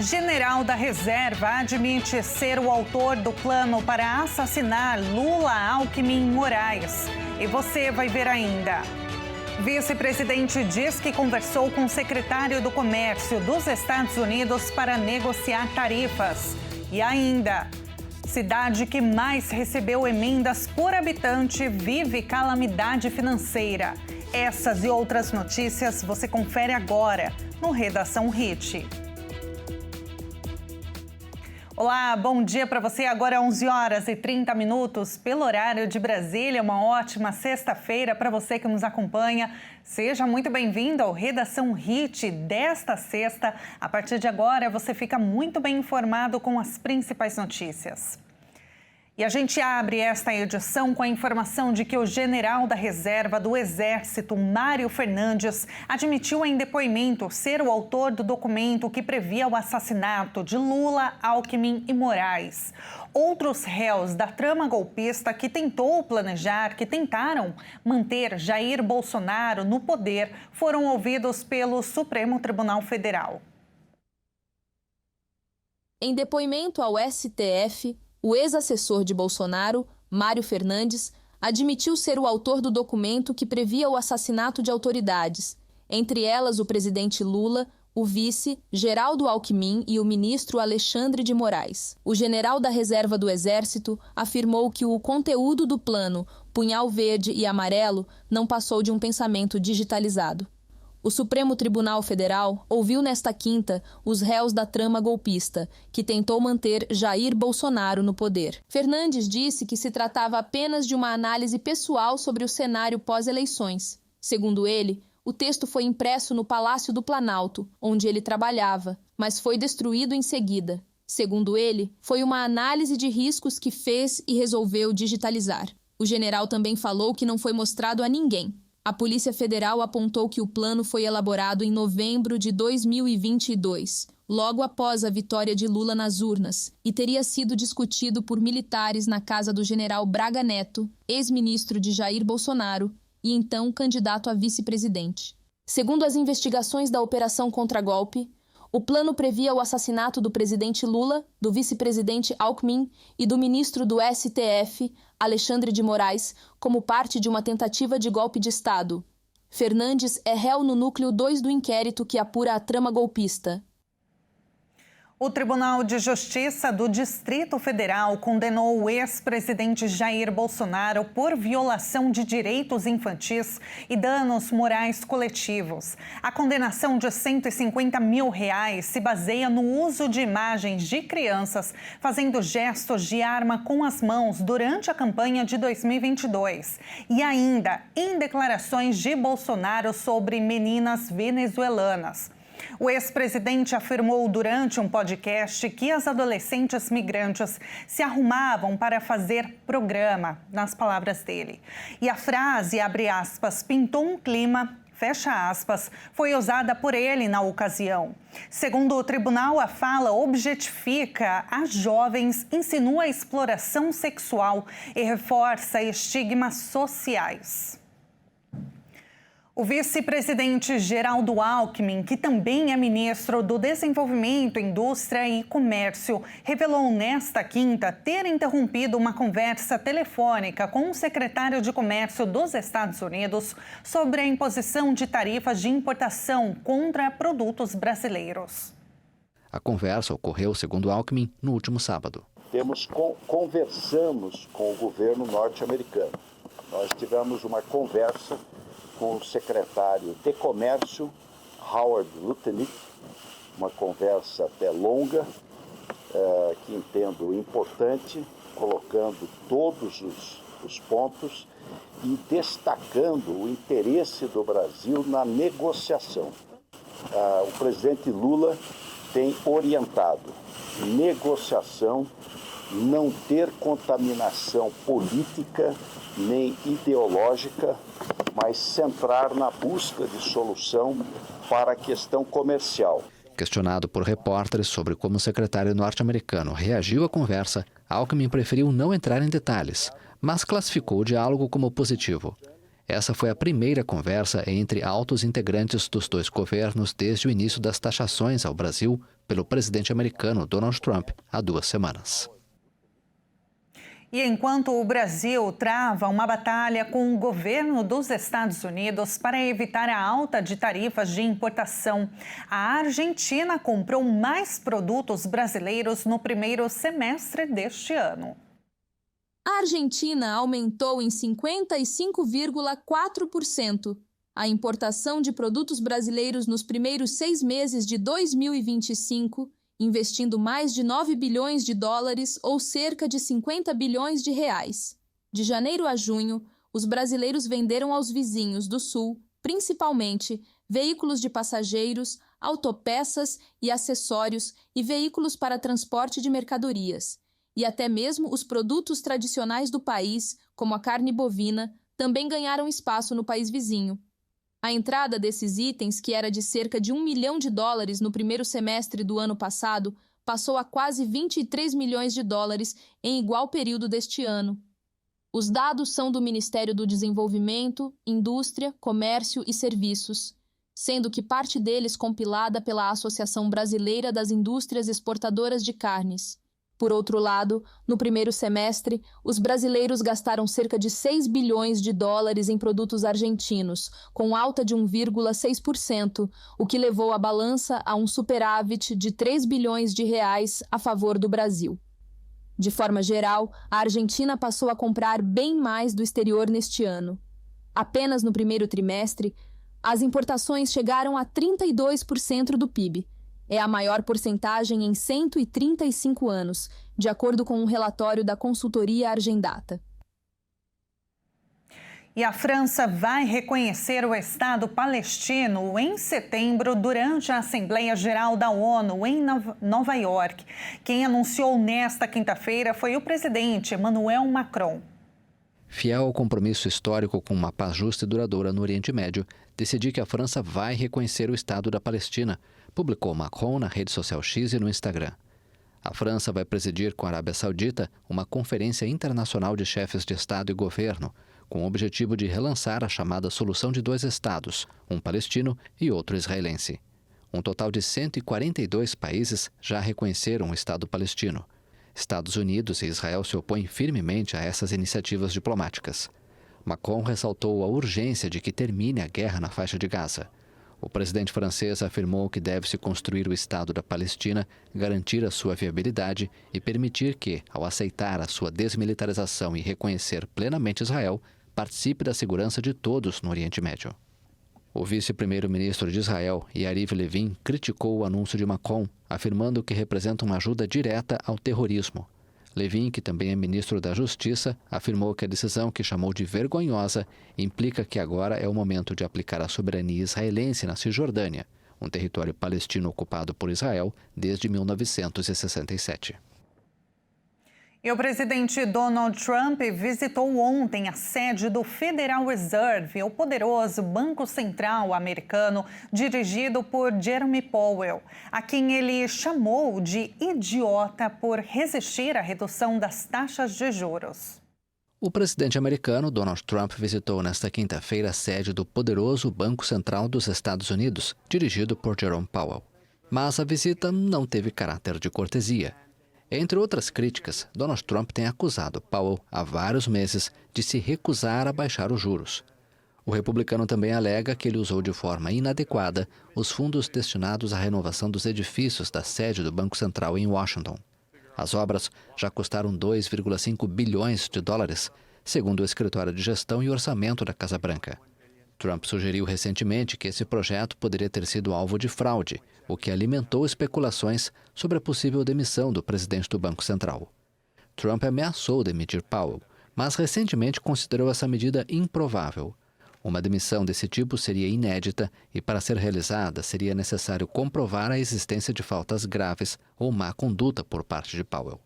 General da Reserva admite ser o autor do plano para assassinar Lula, Alckmin e Moraes. E você vai ver ainda. Vice-presidente diz que conversou com o secretário do Comércio dos Estados Unidos para negociar tarifas. E ainda, cidade que mais recebeu emendas por habitante vive calamidade financeira. Essas e outras notícias você confere agora no Redação Hit. Olá, bom dia para você. Agora 11h30 pelo horário de Brasília. Uma ótima sexta-feira para você que nos acompanha. Seja muito bem-vindo ao Redação Hit desta sexta. A partir de agora você fica muito bem informado com as principais notícias. E a gente abre esta edição com a informação de que o general da Reserva do Exército, Mário Fernandes, admitiu em depoimento ser o autor do documento que previa o assassinato de Lula, Alckmin e Moraes. Outros réus da trama golpista que tentaram manter Jair Bolsonaro no poder foram ouvidos pelo Supremo Tribunal Federal. Em depoimento ao STF, o ex-assessor de Bolsonaro, Mário Fernandes, admitiu ser o autor do documento que previa o assassinato de autoridades, entre elas o presidente Lula, o vice, Geraldo Alckmin e o ministro Alexandre de Moraes. O general da Reserva do Exército afirmou que o conteúdo do plano Punhal Verde e Amarelo não passou de um pensamento digitalizado. O Supremo Tribunal Federal ouviu nesta quinta os réus da trama golpista, que tentou manter Jair Bolsonaro no poder. Fernandes disse que se tratava apenas de uma análise pessoal sobre o cenário pós-eleições. Segundo ele, o texto foi impresso no Palácio do Planalto, onde ele trabalhava, mas foi destruído em seguida. Segundo ele, foi uma análise de riscos que fez e resolveu digitalizar. O general também falou que não foi mostrado a ninguém. A Polícia Federal apontou que o plano foi elaborado em novembro de 2022, logo após a vitória de Lula nas urnas, e teria sido discutido por militares na casa do general Braga Neto, ex-ministro de Jair Bolsonaro e então candidato a vice-presidente. Segundo as investigações da Operação Contragolpe, o plano previa o assassinato do presidente Lula, do vice-presidente Alckmin e do ministro do STF, Alexandre de Moraes, como parte de uma tentativa de golpe de Estado. Fernandes é réu no núcleo 2 do inquérito que apura a trama golpista. O Tribunal de Justiça do Distrito Federal condenou o ex-presidente Jair Bolsonaro por violação de direitos infantis e danos morais coletivos. A condenação de R$150 mil se baseia no uso de imagens de crianças fazendo gestos de arma com as mãos durante a campanha de 2022 e ainda em declarações de Bolsonaro sobre meninas venezuelanas. O ex-presidente afirmou durante um podcast que as adolescentes migrantes se arrumavam para fazer programa, nas palavras dele. E a frase, abre aspas, pintou um clima, fecha aspas, foi usada por ele na ocasião. Segundo o tribunal, a fala objetifica as jovens, insinua exploração sexual e reforça estigmas sociais. O vice-presidente Geraldo Alckmin, que também é ministro do Desenvolvimento, Indústria e Comércio, revelou nesta quinta ter interrompido uma conversa telefônica com o secretário de Comércio dos Estados Unidos sobre a imposição de tarifas de importação contra produtos brasileiros. A conversa ocorreu, segundo Alckmin, no último sábado. Conversamos com o governo norte-americano. Nós tivemos uma conversa com o secretário de Comércio, Howard Lutnick, uma conversa até longa, que entendo importante, colocando todos os pontos e destacando o interesse do Brasil na negociação. O presidente Lula tem orientado negociação, não ter contaminação política nem ideológica, mas centrar na busca de solução para a questão comercial. Questionado por repórteres sobre como o secretário norte-americano reagiu à conversa, Alckmin preferiu não entrar em detalhes, mas classificou o diálogo como positivo. Essa foi a primeira conversa entre altos integrantes dos dois governos desde o início das taxações ao Brasil pelo presidente americano Donald Trump há 2 semanas. E enquanto o Brasil trava uma batalha com o governo dos Estados Unidos para evitar a alta de tarifas de importação, a Argentina comprou mais produtos brasileiros no primeiro semestre deste ano. A Argentina aumentou em 55,4% a importação de produtos brasileiros nos primeiros 6 meses de 2025, investindo mais de 9 bilhões de dólares ou cerca de 50 bilhões de reais. De janeiro a junho, os brasileiros venderam aos vizinhos do Sul, principalmente, veículos de passageiros, autopeças e acessórios e veículos para transporte de mercadorias. E até mesmo os produtos tradicionais do país, como a carne bovina, também ganharam espaço no país vizinho. A entrada desses itens, que era de cerca de 1 milhão de dólares no primeiro semestre do ano passado, passou a quase 23 milhões de dólares em igual período deste ano. Os dados são do Ministério do Desenvolvimento, Indústria, Comércio e Serviços, sendo que parte deles compilada pela Associação Brasileira das Indústrias Exportadoras de Carnes. Por outro lado, no primeiro semestre, os brasileiros gastaram cerca de 6 bilhões de dólares em produtos argentinos, com alta de 1,6%, o que levou a balança a um superávit de 3 bilhões de reais a favor do Brasil. De forma geral, a Argentina passou a comprar bem mais do exterior neste ano. Apenas no primeiro trimestre, as importações chegaram a 32% do PIB. É a maior porcentagem em 135 anos, de acordo com um relatório da consultoria Argendata. E a França vai reconhecer o Estado palestino em setembro durante a Assembleia Geral da ONU em Nova York. Quem anunciou nesta quinta-feira foi o presidente Emmanuel Macron. Fiel ao compromisso histórico com uma paz justa e duradoura no Oriente Médio, decidi que a França vai reconhecer o Estado da Palestina, publicou Macron na rede social X e no Instagram. A França vai presidir com a Arábia Saudita uma conferência internacional de chefes de Estado e governo, com o objetivo de relançar a chamada solução de 2 estados, um palestino e outro israelense. Um total de 142 países já reconheceram o Estado palestino. Estados Unidos e Israel se opõem firmemente a essas iniciativas diplomáticas. Macron ressaltou a urgência de que termine a guerra na faixa de Gaza. O presidente francês afirmou que deve-se construir o Estado da Palestina, garantir a sua viabilidade e permitir que, ao aceitar a sua desmilitarização e reconhecer plenamente Israel, participe da segurança de todos no Oriente Médio. O vice-primeiro-ministro de Israel, Yariv Levin, criticou o anúncio de Macron, afirmando que representa uma ajuda direta ao terrorismo. Levin, que também é ministro da Justiça, afirmou que a decisão, que chamou de vergonhosa, implica que agora é o momento de aplicar a soberania israelense na Cisjordânia, um território palestino ocupado por Israel desde 1967. E o presidente Donald Trump visitou ontem a sede do Federal Reserve, o poderoso Banco Central americano, dirigido por Jerome Powell, a quem ele chamou de idiota por resistir à redução das taxas de juros. O presidente americano Donald Trump visitou nesta quinta-feira a sede do poderoso Banco Central dos Estados Unidos, dirigido por Jerome Powell. Mas a visita não teve caráter de cortesia. Entre outras críticas, Donald Trump tem acusado Powell há vários meses de se recusar a baixar os juros. O republicano também alega que ele usou de forma inadequada os fundos destinados à renovação dos edifícios da sede do Banco Central em Washington. As obras já custaram 2,5 bilhões de dólares, segundo o Escritório de Gestão e Orçamento da Casa Branca. Trump sugeriu recentemente que esse projeto poderia ter sido alvo de fraude, o que alimentou especulações sobre a possível demissão do presidente do Banco Central. Trump ameaçou demitir Powell, mas recentemente considerou essa medida improvável. Uma demissão desse tipo seria inédita e, para ser realizada, seria necessário comprovar a existência de faltas graves ou má conduta por parte de Powell.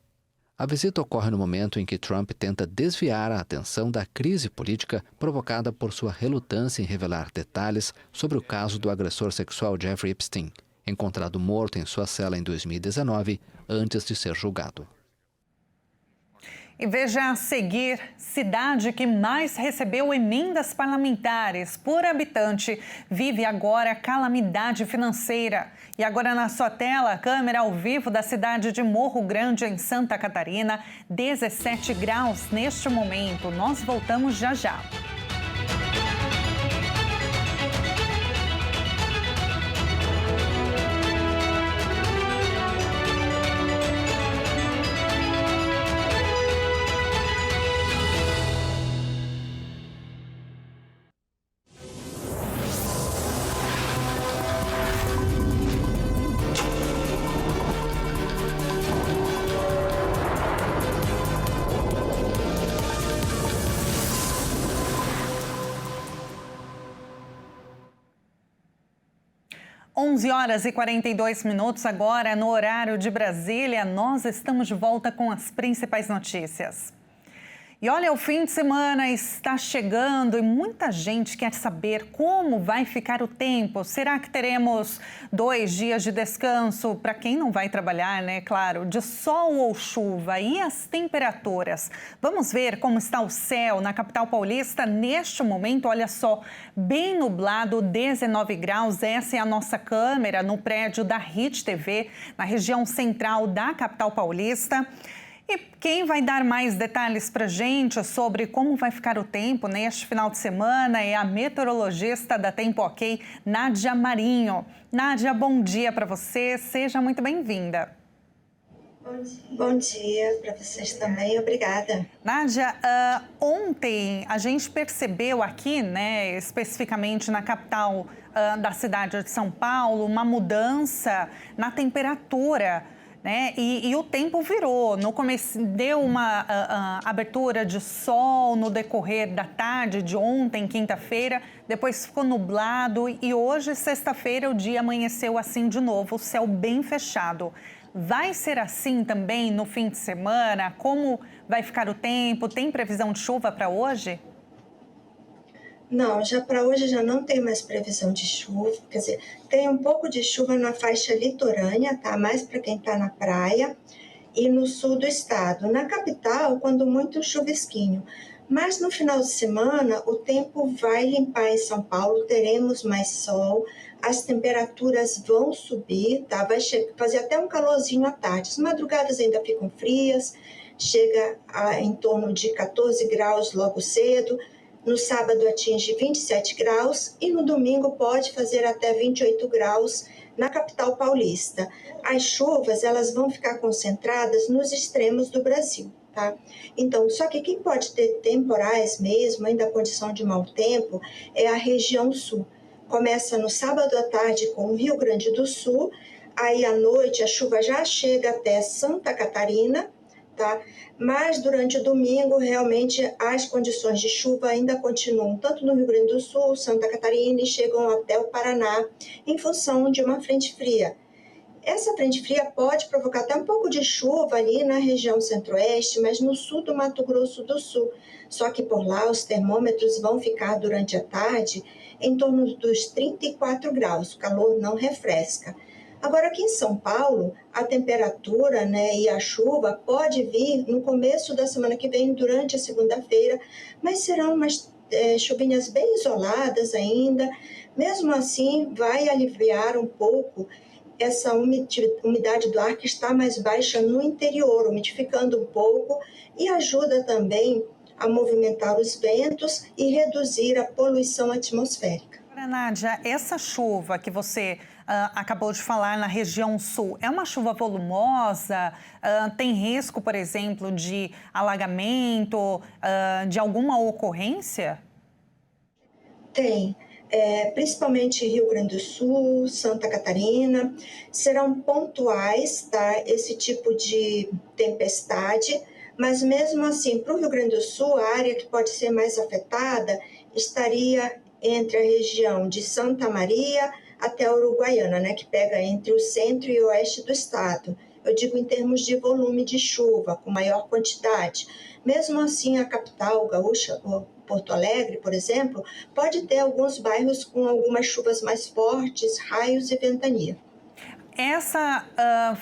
A visita ocorre no momento em que Trump tenta desviar a atenção da crise política provocada por sua relutância em revelar detalhes sobre o caso do agressor sexual Jeffrey Epstein, encontrado morto em sua cela em 2019, antes de ser julgado. E veja a seguir, cidade que mais recebeu emendas parlamentares por habitante vive agora calamidade financeira. E agora na sua tela, câmera ao vivo da cidade de Morro Grande, em Santa Catarina, 17 graus neste momento. Nós voltamos já já. Horas e 42 minutos agora no horário de Brasília. Nós estamos de volta com as principais notícias. E olha, o fim de semana está chegando e muita gente quer saber como vai ficar o tempo. Será que teremos 2 dias de descanso para quem não vai trabalhar, né? Claro, de sol ou chuva. E as temperaturas? Vamos ver como está o céu na capital paulista neste momento. Olha só, bem nublado, 19 graus. Essa é a nossa câmera no prédio da RIT TV, na região central da capital paulista. E quem vai dar mais detalhes para a gente sobre como vai ficar o tempo neste final de semana é a meteorologista da Tempo Ok, Nádia Marinho. Nádia, bom dia para você, seja muito bem-vinda. Bom dia para vocês também, obrigada. Nádia, ontem a gente percebeu aqui, né, especificamente na capital da cidade de São Paulo, uma mudança na temperatura. Né? E o tempo virou, no começo deu uma abertura de sol no decorrer da tarde de ontem, quinta-feira, depois ficou nublado e hoje, sexta-feira, o dia amanheceu assim de novo, o céu bem fechado. Vai ser assim também no fim de semana? Como vai ficar o tempo? Tem previsão de chuva para hoje? Não, já para hoje já não tem mais previsão de chuva, quer dizer, tem um pouco de chuva na faixa litorânea, tá? Mais para quem está na praia e no sul do estado. Na capital, quando muito chuvisquinho. Mas no final de semana, o tempo vai limpar em São Paulo, teremos mais sol, as temperaturas vão subir, tá? Vai fazer até um calorzinho à tarde. As madrugadas ainda ficam frias, chega em torno de 14 graus logo cedo. No sábado atinge 27 graus e no domingo pode fazer até 28 graus na capital paulista. As chuvas elas vão ficar concentradas nos extremos do Brasil, tá? Então, só que quem pode ter temporais mesmo, ainda a condição de mau tempo, é a região sul. Começa no sábado à tarde com o Rio Grande do Sul, aí à noite a chuva já chega até Santa Catarina, tá? Mas durante o domingo, realmente, as condições de chuva ainda continuam, tanto no Rio Grande do Sul, Santa Catarina, e chegam até o Paraná, em função de uma frente fria. Essa frente fria pode provocar até um pouco de chuva ali na região centro-oeste, mas no sul do Mato Grosso do Sul. Só que por lá os termômetros vão ficar durante a tarde em torno dos 34 graus, o calor não refresca. Agora, aqui em São Paulo, a temperatura, né, e a chuva pode vir no começo da semana que vem, durante a segunda-feira, mas serão umas chuvinhas bem isoladas ainda. Mesmo assim, vai aliviar um pouco essa umidade do ar que está mais baixa no interior, umidificando um pouco e ajuda também a movimentar os ventos e reduzir a poluição atmosférica. Nádia, essa chuva que você acabou de falar na região sul, é uma chuva volumosa? Tem risco, por exemplo, de alagamento, de alguma ocorrência? Tem, principalmente Rio Grande do Sul, Santa Catarina, serão pontuais, tá, esse tipo de tempestade, mas mesmo assim, para o Rio Grande do Sul, a área que pode ser mais afetada estaria entre a região de Santa Maria até a Uruguaiana, né, que pega entre o centro e o oeste do estado. Eu digo em termos de volume de chuva, com maior quantidade. Mesmo assim, a capital gaúcha, Porto Alegre, por exemplo, pode ter alguns bairros com algumas chuvas mais fortes, raios e ventania. essa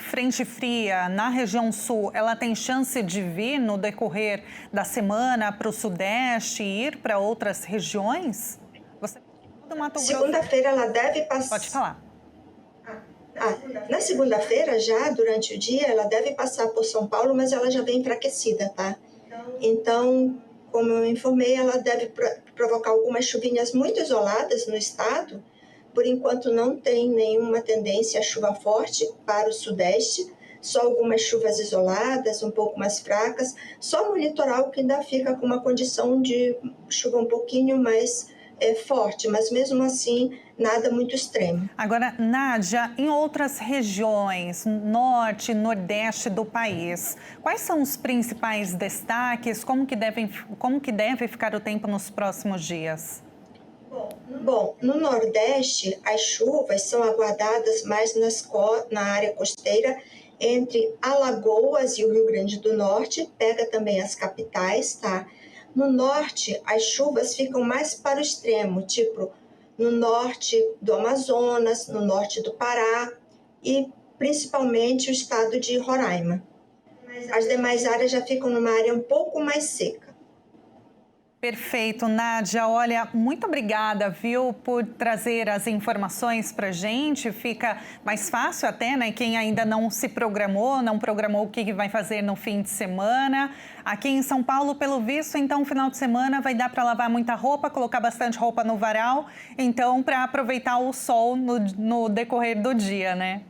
frente fria na região sul, ela tem chance de vir no decorrer da semana para o Sudeste e ir para outras regiões? Segunda-feira ela deve passar... Pode falar. Na segunda-feira, já durante o dia, ela deve passar por São Paulo, mas ela já vem enfraquecida, tá? Então, como eu informei, ela deve provocar algumas chuvinhas muito isoladas no estado. Por enquanto, não tem nenhuma tendência a chuva forte para o Sudeste, só algumas chuvas isoladas, um pouco mais fracas, só no litoral que ainda fica com uma condição de chuva um pouquinho mais forte, mas mesmo assim, nada muito extremo. Agora, Nádia, em outras regiões, norte e nordeste do país, quais são os principais destaques? Como que deve ficar o tempo nos próximos dias? Bom, no Nordeste, as chuvas são aguardadas mais na área costeira, entre Alagoas e o Rio Grande do Norte, pega também as capitais, tá? No Norte, as chuvas ficam mais para o extremo, tipo no norte do Amazonas, no norte do Pará e principalmente o estado de Roraima. As demais áreas já ficam numa área um pouco mais seca. Perfeito, Nádia. Olha, muito obrigada, viu, por trazer as informações para a gente. Fica mais fácil até, né? Quem ainda não programou o que vai fazer no fim de semana. Aqui em São Paulo, pelo visto, então, final de semana vai dar para lavar muita roupa, colocar bastante roupa no varal. Então, para aproveitar o sol no decorrer do dia, né?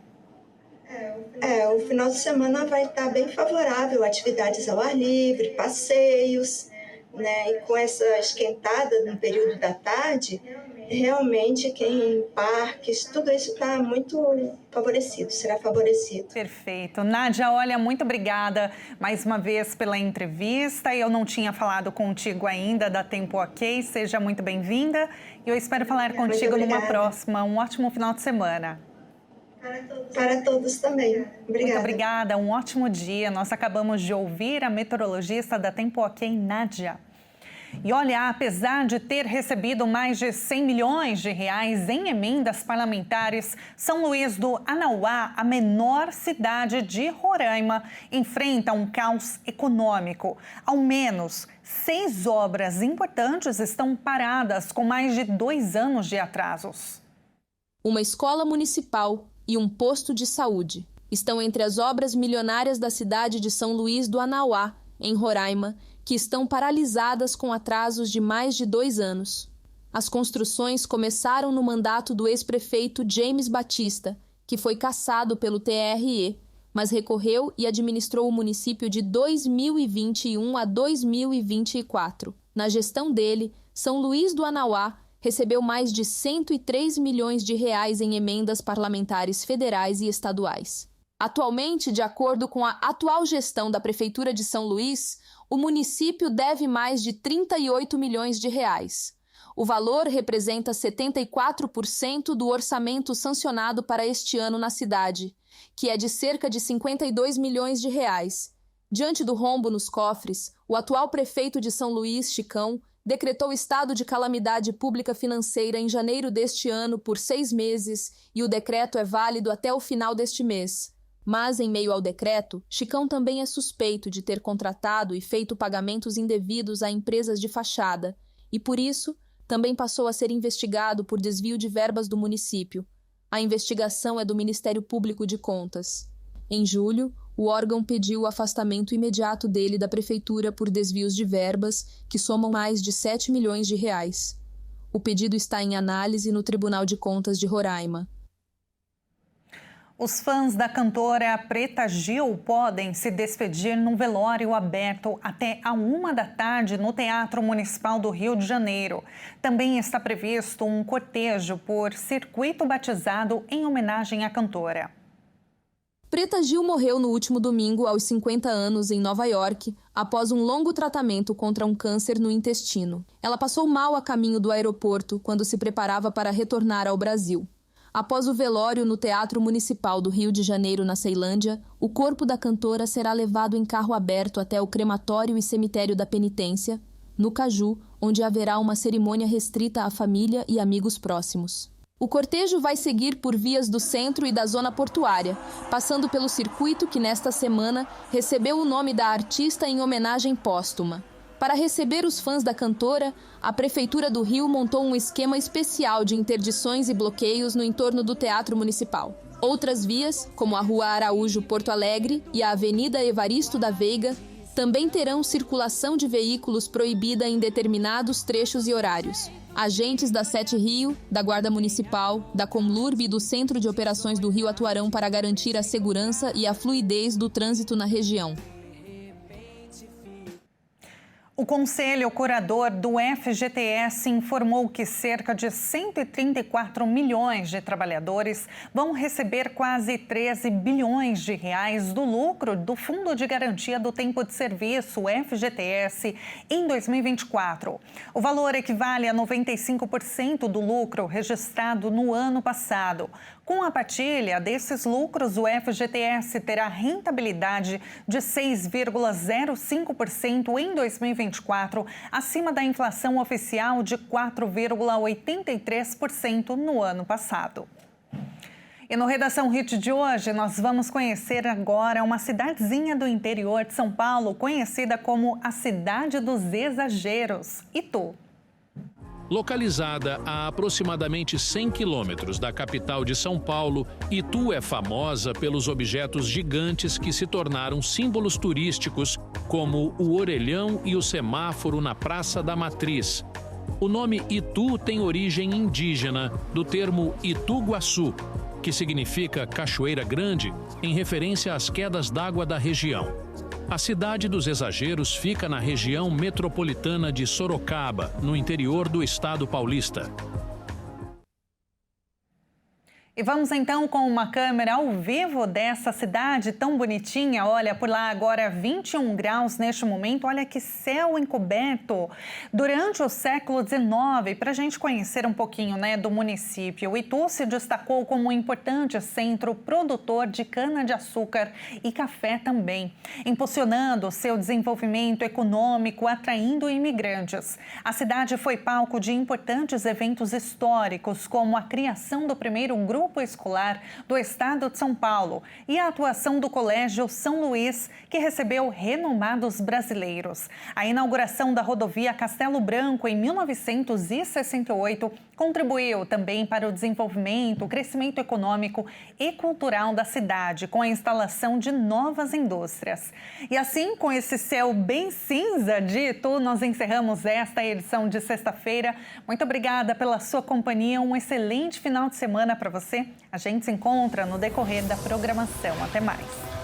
O final de semana vai estar bem favorável, atividades ao ar livre, passeios, né? E com essa esquentada no período da tarde, realmente quem em parques, tudo isso está muito favorecido, será favorecido. Perfeito. Nádia, olha, muito obrigada mais uma vez pela entrevista. Eu não tinha falado contigo ainda, dá tempo ok, seja muito bem-vinda. E eu espero falar contigo numa próxima. Um ótimo final de semana. Para todos também. Obrigada. Muito obrigada, um ótimo dia. Nós acabamos de ouvir a meteorologista da Tempo Ok, Nádia. E olha, apesar de ter recebido mais de 100 milhões de reais em emendas parlamentares, São Luís do Anauá, a menor cidade de Roraima, enfrenta um caos econômico. Ao menos 6 obras importantes estão paradas com mais de 2 anos de atrasos. Uma escola municipal e um posto de saúde estão entre as obras milionárias da cidade de São Luís do Anauá, em Roraima, que estão paralisadas com atrasos de mais de 2 anos. As construções começaram no mandato do ex-prefeito James Batista, que foi cassado pelo TRE, mas recorreu e administrou o município de 2021 a 2024. Na gestão dele, São Luís do Anauá recebeu mais de 103 milhões de reais em emendas parlamentares federais e estaduais. Atualmente, de acordo com a atual gestão da Prefeitura de São Luís, o município deve mais de 38 milhões de reais. O valor representa 74% do orçamento sancionado para este ano na cidade, que é de cerca de 52 milhões de reais. Diante do rombo nos cofres, o atual prefeito de São Luís, Chicão, decretou estado de calamidade pública financeira em janeiro deste ano por 6 meses e o decreto é válido até o final deste mês. Mas, em meio ao decreto, Chicão também é suspeito de ter contratado e feito pagamentos indevidos a empresas de fachada e, por isso, também passou a ser investigado por desvio de verbas do município. A investigação é do Ministério Público de Contas. Em julho, o órgão pediu o afastamento imediato dele da prefeitura por desvios de verbas, que somam mais de 7 milhões de reais. O pedido está em análise no Tribunal de Contas de Roraima. Os fãs da cantora Preta Gil podem se despedir num velório aberto até a 13h no Teatro Municipal do Rio de Janeiro. Também está previsto um cortejo por circuito batizado em homenagem à cantora. Preta Gil morreu no último domingo, aos 50 anos, em Nova York, após um longo tratamento contra um câncer no intestino. Ela passou mal a caminho do aeroporto quando se preparava para retornar ao Brasil. Após o velório no Teatro Municipal do Rio de Janeiro, na Ceilândia, o corpo da cantora será levado em carro aberto até o crematório e cemitério da Penitência, no Caju, onde haverá uma cerimônia restrita à família e amigos próximos. O cortejo vai seguir por vias do centro e da zona portuária, passando pelo circuito que nesta semana recebeu o nome da artista em homenagem póstuma. Para receber os fãs da cantora, a Prefeitura do Rio montou um esquema especial de interdições e bloqueios no entorno do Teatro Municipal. Outras vias, como a Rua Araújo Porto Alegre e a Avenida Evaristo da Veiga, também terão circulação de veículos proibida em determinados trechos e horários. Agentes da Sete Rio, da Guarda Municipal, da Comlurb e do Centro de Operações do Rio atuarão para garantir a segurança e a fluidez do trânsito na região. O Conselho Curador do FGTS informou que cerca de 134 milhões de trabalhadores vão receber quase 13 bilhões de reais do lucro do Fundo de Garantia do Tempo de Serviço, FGTS, em 2024. O valor equivale a 95% do lucro registrado no ano passado. Com a partilha desses lucros, o FGTS terá rentabilidade de 6,05% em 2024, acima da inflação oficial de 4,83% no ano passado. E no Redação Hit de hoje, nós vamos conhecer agora uma cidadezinha do interior de São Paulo, conhecida como a Cidade dos Exageros, Itu. Localizada a aproximadamente 100 quilômetros da capital de São Paulo, Itu é famosa pelos objetos gigantes que se tornaram símbolos turísticos, como o orelhão e o semáforo na Praça da Matriz. O nome Itu tem origem indígena, do termo Ituguaçu, que significa Cachoeira Grande, em referência às quedas d'água da região. A Cidade dos Exageros fica na região metropolitana de Sorocaba, no interior do estado paulista. E vamos então com uma câmera ao vivo dessa cidade tão bonitinha. Olha, por lá agora 21 graus neste momento. Olha que céu encoberto. Durante o século XIX, para a gente conhecer um pouquinho, do município, Itu se destacou como um importante centro produtor de cana-de-açúcar e café também, impulsionando seu desenvolvimento econômico, atraindo imigrantes. A cidade foi palco de importantes eventos históricos, como a criação do primeiro grupo escolar do estado de São Paulo e a atuação do Colégio São Luís, que recebeu renomados brasileiros. A inauguração da rodovia Castelo Branco em 1968 contribuiu também para o desenvolvimento, o crescimento econômico e cultural da cidade, com a instalação de novas indústrias. E assim, com esse céu bem cinza de Itu, nós encerramos esta edição de sexta-feira. Muito obrigada pela sua companhia, um excelente final de semana para você. A gente se encontra no decorrer da programação. Até mais.